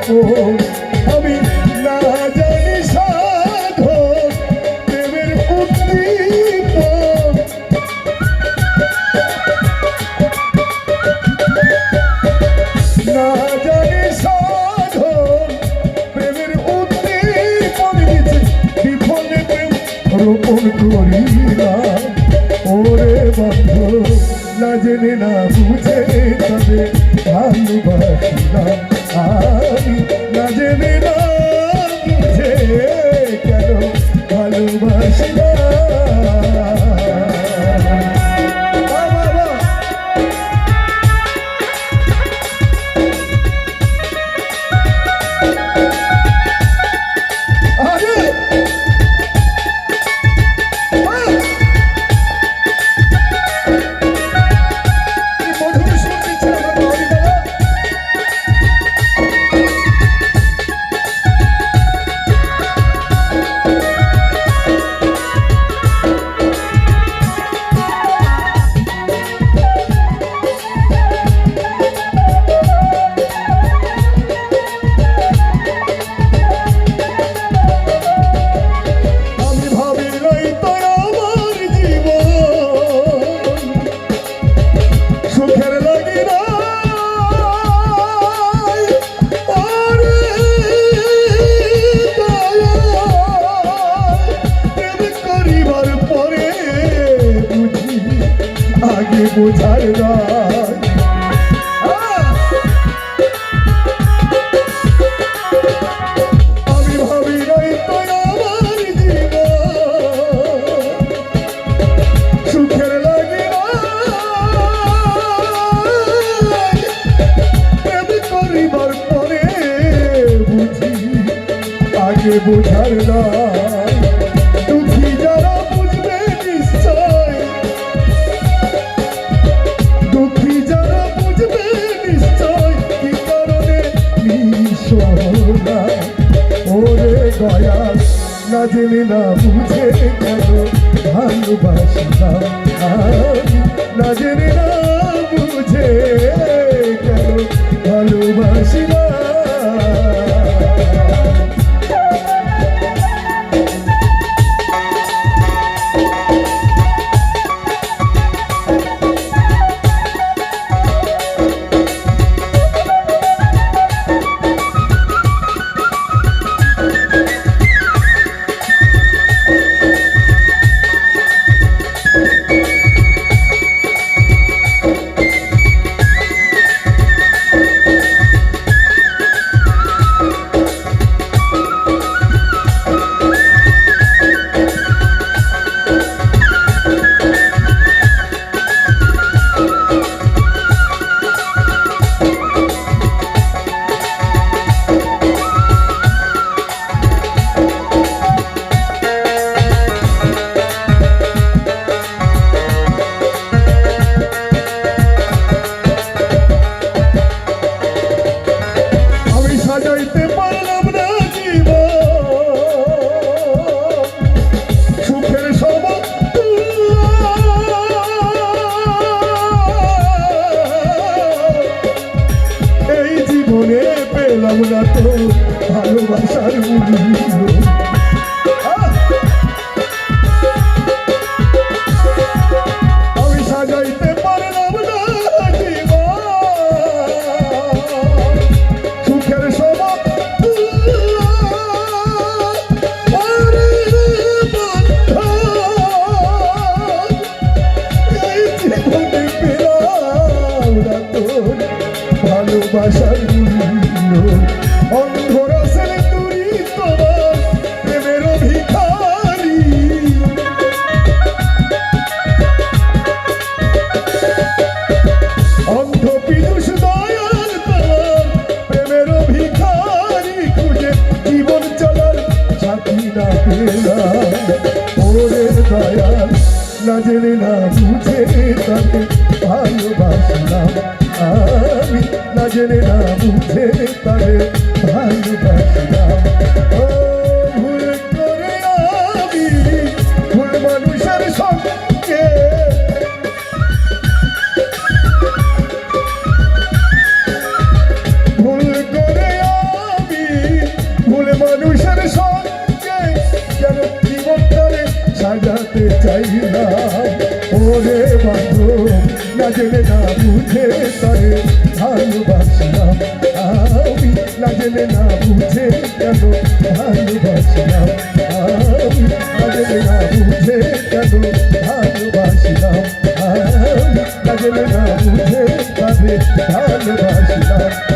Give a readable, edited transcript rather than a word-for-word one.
গোপন আমি না জানি সাধন প্রেমের উদ্দীপন না জানি সাধন প্রেমের উদ্দীপন বিফলে প্রেম রোপণ করিলাম ওরে বন্ধু না জেনে না বুঝে তবে ভালোবাসিলাম আমি না জেনে না বুঝে কেন ভালোবাসিলাম বোঝার আমি ভাবি নাই তো আমার জীবন সুখের লাগে প্রেম করিবার পরে বুঝি আগে বোঝার না দুঃখী যারা বুঝবে নিশ্চয় দুঃখী যারা বুঝবে নিশ্চয় কি কারণে নিঃসহনা ওরে দয়াল না জেনে না বুঝে কেন ভালোবাসিলাম আমি না জেনে না বুঝে কেন ভালোবাসিলাম সাজাইতে পারলাম না জীবন সুখের সব এই জীবনে পেলাম না তো ভালোবাসার মূল্য আমি সাজাইতে পারলাম না ভালোবাসার মূল্য অন্ধরাসের তুই তোমার প্রেমের ভিখারি অন্ধ পীযুষ দয়াল তোমার প্রেমের ভিখারি খুঁজে জীবন চলার সাথী না পেলাম ওরে দয়াল না জেনে না বুঝে তাকে ভালোবাসলাম আমি না জেনে না বুঝে তারে ভালোবাসলাম ও ভুল করে আমি ভুল মানুষের সঙ্গে ভুল করে না জেনে না বুঝে তরে ভালোবাসলাম আমি, না জেনে না বুঝে কেন ভালোবাসলাম আমি, না জেনে না বুঝে কেন ভালোবাসলাম আমি, না জেনে না বুঝে তবে ভালোবাসলাম।